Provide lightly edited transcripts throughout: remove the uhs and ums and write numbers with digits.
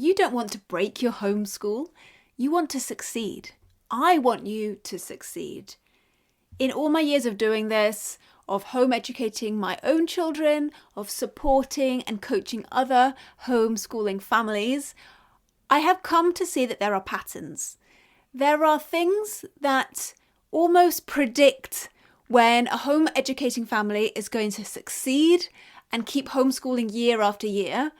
you don't want to break your homeschool. You want to succeed. I want you to succeed. In all my years of doing this, of home educating my own children, of supporting and coaching other homeschooling families, I have come to see that there are patterns. There are things that almost predict when a home educating family is going to succeed and keep homeschooling year after year.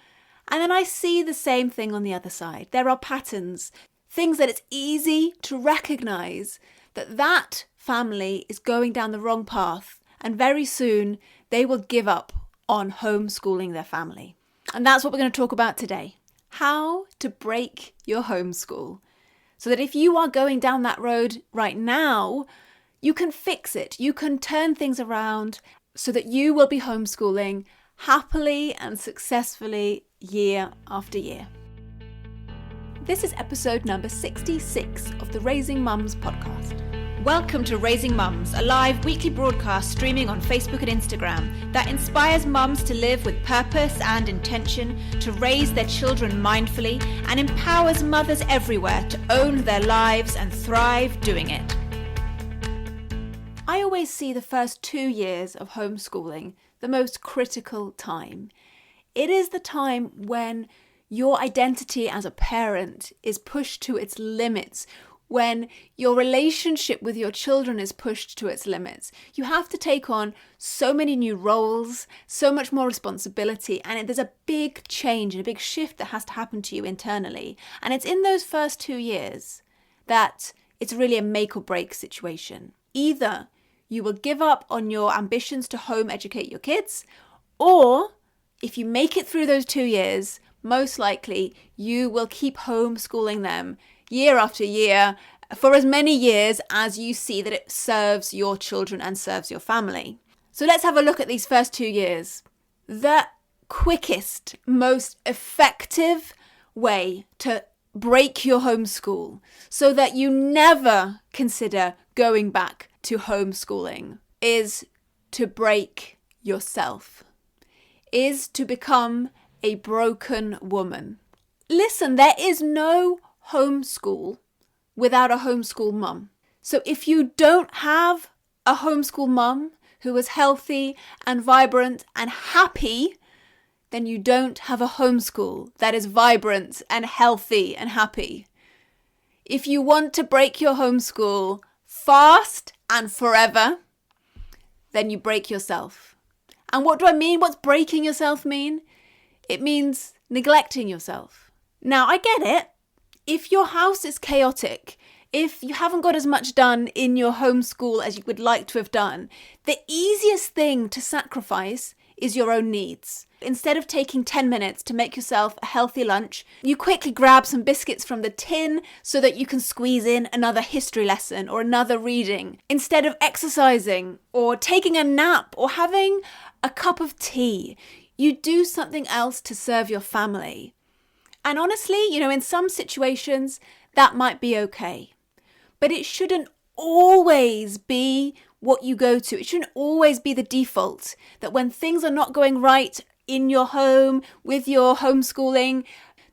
And then I see the same thing on the other side. There are patterns, things that it's easy to recognize that family is going down the wrong path, and very soon they will give up on homeschooling their family. And that's what we're going to talk about today. How to break your homeschool. So that if you are going down that road right now, you can fix it. You can turn things around so that you will be homeschooling happily and successfully year after year. This is episode number 66 of the Raising Mums podcast. Welcome to Raising Mums, a live weekly broadcast streaming on Facebook and Instagram that inspires mums to live with purpose and intention, to raise their children mindfully, and empowers mothers everywhere to own their lives and thrive doing it. I always see the first 2 years of homeschooling the most critical time. It is the time when your identity as a parent is pushed to its limits, when your relationship with your children is pushed to its limits. You have to take on so many new roles, so much more responsibility, and there's a big change and a big shift that has to happen to you internally. And it's in those first 2 years that it's really a make or break situation. Either you will give up on your ambitions to home educate your kids, or if you make it through those 2 years, most likely you will keep homeschooling them year after year for as many years as you see that it serves your children and serves your family. So let's have a look at these first 2 years. The quickest, most effective way to break your homeschool so that you never consider going back to homeschooling is to break yourself, is to become a broken woman. Listen, there is no homeschool without a homeschool mum. So if you don't have a homeschool mum who is healthy and vibrant and happy, then you don't have a homeschool that is vibrant and healthy and happy. If you want to break your homeschool fast and forever, then you break yourself. And what do I mean? What's breaking yourself mean? It means neglecting yourself. Now, I get it. If your house is chaotic, if you haven't got as much done in your homeschool as you would like to have done, the easiest thing to sacrifice is your own needs. Instead of taking 10 minutes to make yourself a healthy lunch, you quickly grab some biscuits from the tin so that you can squeeze in another history lesson or another reading. Instead of exercising or taking a nap or having a cup of tea, you do something else to serve your family. And honestly, in some situations, that might be okay. But it shouldn't always be what you go to. It shouldn't always be the default that when things are not going right in your home, with your homeschooling,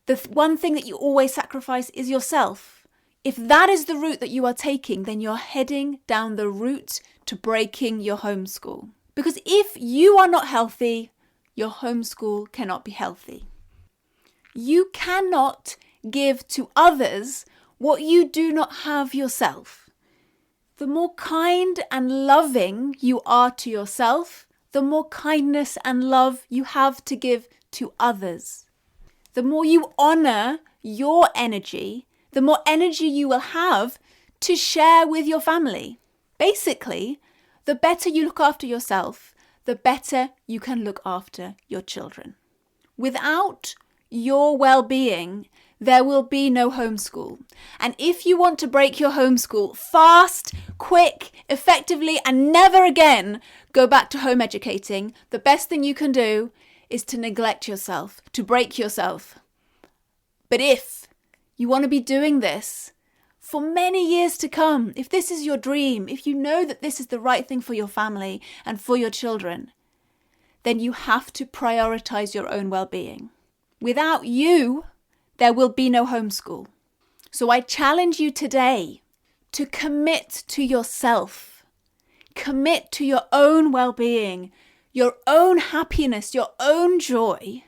the one thing that you always sacrifice is yourself. If that is the route that you are taking, then you're heading down the route to breaking your homeschool. Because if you are not healthy, your homeschool cannot be healthy. You cannot give to others what you do not have yourself. The more kind and loving you are to yourself, the more kindness and love you have to give to others. The more you honor your energy, the more energy you will have to share with your family. Basically, the better you look after yourself, the better you can look after your children. Without your well-being, there will be no homeschool. And if you want to break your homeschool fast, quick, effectively, and never again go back to home educating, the best thing you can do is to neglect yourself, to break yourself. But if you want to be doing this for many years to come, if this is your dream, if you know that this is the right thing for your family and for your children, then you have to prioritize your own well-being. Without you, there will be no homeschool. So I challenge you today to commit to yourself. Commit to your own well-being, your own happiness, your own joy.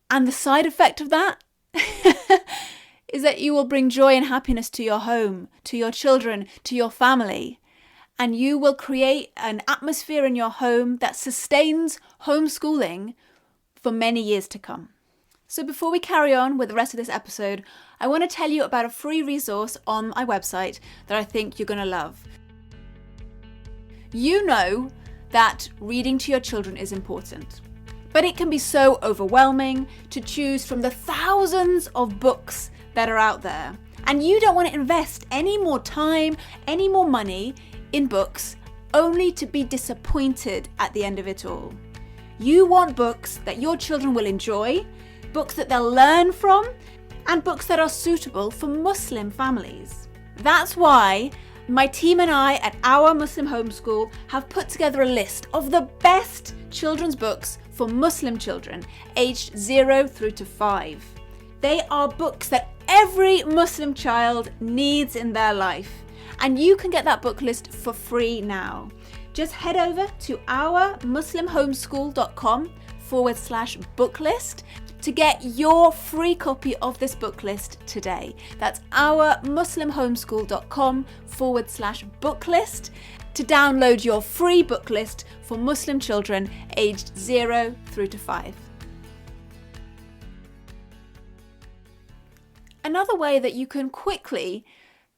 And the side effect of that is that you will bring joy and happiness to your home, to your children, to your family. And you will create an atmosphere in your home that sustains homeschooling for many years to come. So before we carry on with the rest of this episode, I want to tell you about a free resource on my website that I think you're going to love. You know that reading to your children is important, but it can be so overwhelming to choose from the thousands of books that are out there. And you don't want to invest any more time, any more money in books only to be disappointed at the end of it all. You want books that your children will enjoy, books that they'll learn from, and books that are suitable for Muslim families. That's why my team and I at Our Muslim Homeschool have put together a list of the best children's books for Muslim children aged 0 through to 5. They are books that every Muslim child needs in their life, and you can get that book list for free now. Just head over to ourmuslimhomeschool.com/book list to get your free copy of this book list today. That's ourmuslimhomeschool.com/book list to download your free book list for Muslim children aged 0 through to 5. Another way that you can quickly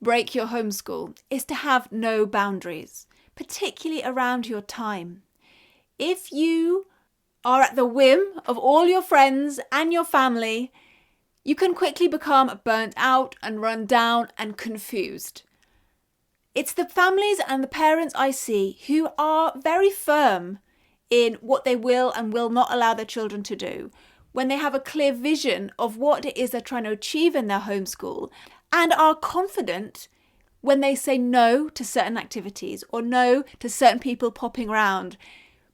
break your homeschool is to have no boundaries, particularly around your time. If you are at the whim of all your friends and your family, you can quickly become burnt out and run down and confused. It's the families and the parents I see who are very firm in what they will and will not allow their children to do, when they have a clear vision of what it is they're trying to achieve in their homeschool, and are confident when they say no to certain activities or no to certain people popping around.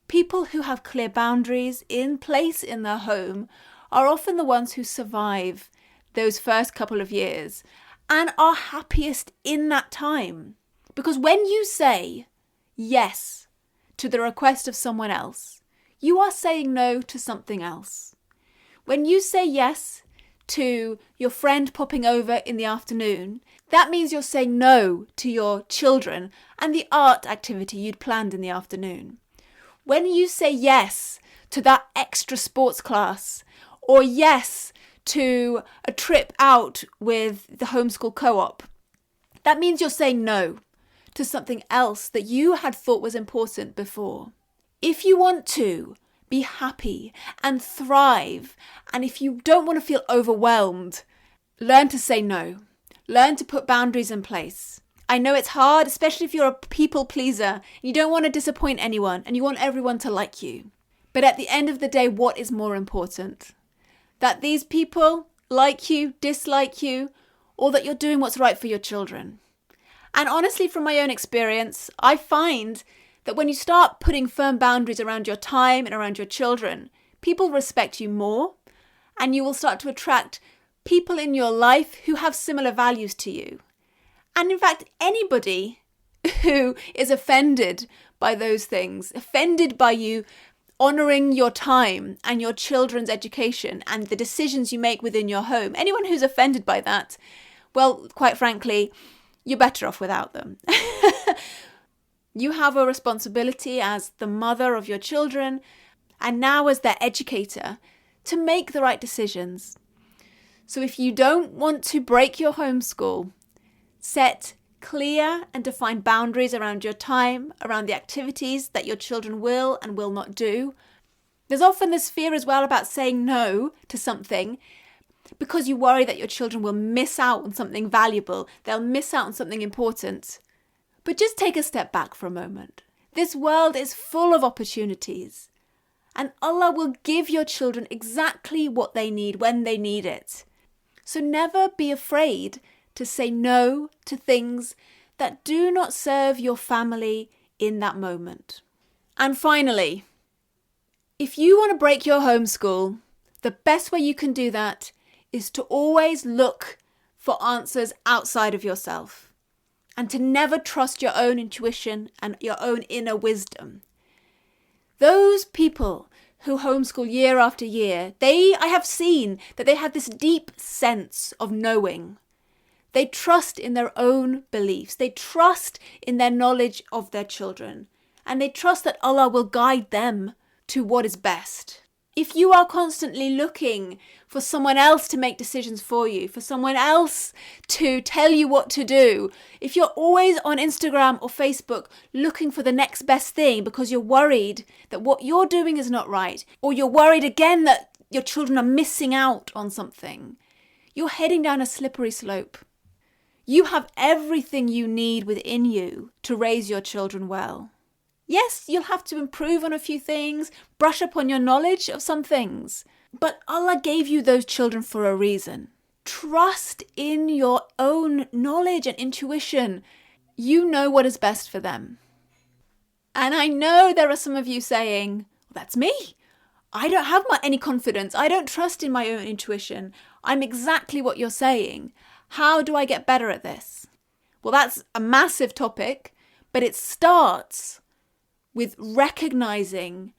People who have clear boundaries in place in their home are often the ones who survive those first couple of years and are happiest in that time. Because when you say yes to the request of someone else, you are saying no to something else. When you say yes to your friend popping in the afternoon, that means you're saying no to your children and the art activity you'd planned in the afternoon. When you say yes to that extra sports class, or yes to a trip out with the homeschool co-op, that means you're saying no to something else that you had thought was important before. If you want to be happy and thrive, and if you don't want to feel overwhelmed, learn to say no. Learn to put boundaries in place. I know it's hard, especially if you're a people pleaser. You don't want to disappoint anyone and you want everyone to like you. But at the end of the day, what is more important? That these people like you, dislike you, or that you're doing what's right for your children. And honestly, from my own experience, I find that when you start putting firm boundaries around your time and around your children, people respect you more, and you will start to attract people in your life who have similar values to you. And in fact, anybody who is offended by those things, offended by you honouring your time and your children's education and the decisions you make within your home, anyone who's offended by that, well, quite frankly, you're better off without them. You have a responsibility as the mother of your children, and now as their educator, to make the right decisions. So if you don't want to break your homeschool, set clear and defined boundaries around your time, around the activities that your children will and will not do. There's often this fear as well about saying no to something because you worry that your children will miss out on something valuable. They'll miss out on something important. But just take a step back for a moment. This world is full of opportunities, and Allah will give your children exactly what they need when they need it. So never be afraid to say no to things that do not serve your family in that moment. And finally, if you want to break your homeschool, the best way you can do that is to always look for answers outside of yourself and to never trust your own intuition and your own inner wisdom. Those people who homeschool year after year, I have seen that they have this deep sense of knowing. They trust in their own beliefs. They trust in their knowledge of their children. And they trust that Allah will guide them to what is best. If you are constantly looking for someone else to make decisions for you, for someone else to tell you what to do, if you're always on Instagram or Facebook looking for the next best thing because you're worried that what you're doing is not right, or you're worried again that your children are missing out on something, you're heading down a slippery slope. You have everything you need within you to raise your children well. Yes, you'll have to improve on a few things, brush up on your knowledge of some things. But Allah gave you those children for a reason. Trust in your own knowledge and intuition. You know what is best for them. And I know there are some of you saying, that's me. I don't have any confidence. I don't trust in my own intuition. I'm exactly what you're saying. How do I get better at this? Well, that's a massive topic, but it starts with recognizing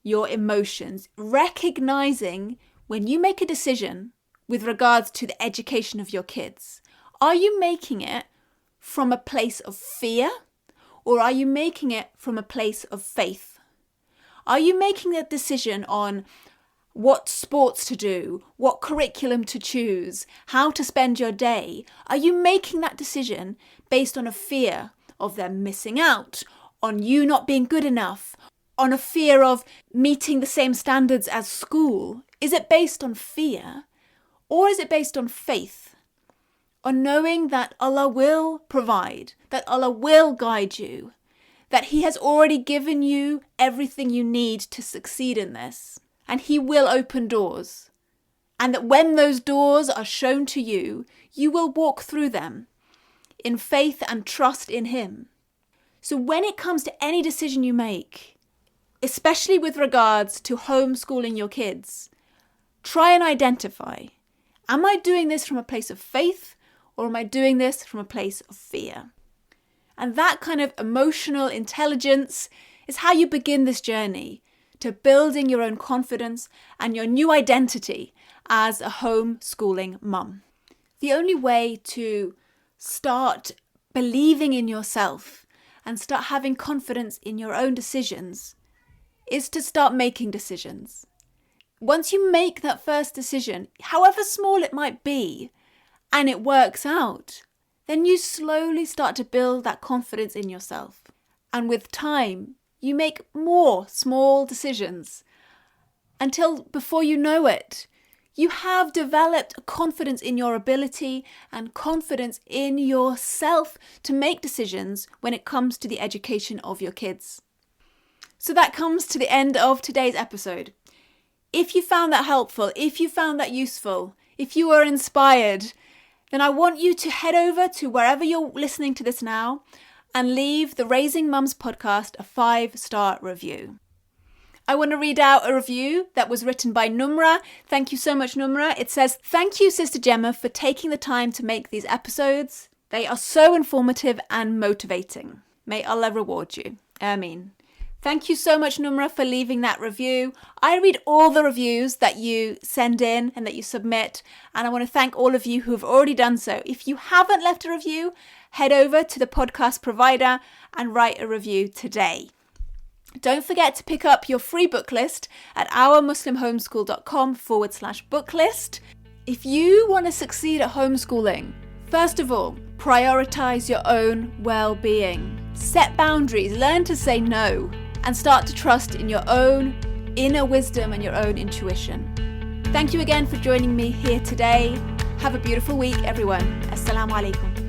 your emotions, recognizing when you make a decision with regards to the education of your kids. Are you making it from a place of fear, or are you making it from a place of faith? Are you making a decision on what sports to do, what curriculum to choose, how to spend your day? Are you making that decision based on a fear of them missing out, on you not being good enough, on a fear of meeting the same standards as school? Is it based on fear, or is it based on faith? On knowing that Allah will provide, that Allah will guide you, that He has already given you everything you need to succeed in this, and He will open doors, and that when those doors are shown to you, you will walk through them in faith and trust in Him. So when it comes to any decision you make, especially with regards to homeschooling your kids, try and identify, am I doing this from a place of faith, or am I doing this from a place of fear? And that kind of emotional intelligence is how you begin this journey to building your own confidence and your new identity as a homeschooling mum. The only way to start believing in yourself and start having confidence in your own decisions is to start making decisions. Once you make that first decision, however small it might be, and it works out, then you slowly start to build that confidence in yourself. And with time, you make more small decisions until before you know it, you have developed a confidence in your ability and confidence in yourself to make decisions when it comes to the education of your kids. So that comes to the end of today's episode. If you found that helpful, if you found that useful, if you were inspired, then I want you to head over to wherever you're listening to this now and leave the Raising Mums podcast a 5-star review. I want to read out a review that was written by Numra. Thank you so much, Numra. It says, "Thank you, Sister Gemma, for taking the time to make these episodes. They are so informative and motivating. May Allah reward you. Ameen." Thank you so much, Numra, for leaving that review. I read all the reviews that you send in and that you submit, and I want to thank all of you who have already done so. If you haven't left a review, head over to the podcast provider and write a review today. Don't forget to pick up your free book list at ourmuslimhomeschool.com/book list. If you want to succeed at homeschooling, first of all, prioritize your own well-being. Set boundaries, learn to say no, and start to trust in your own inner wisdom and your own intuition. Thank you again for joining me here today. Have a beautiful week, everyone. Assalamu alaikum.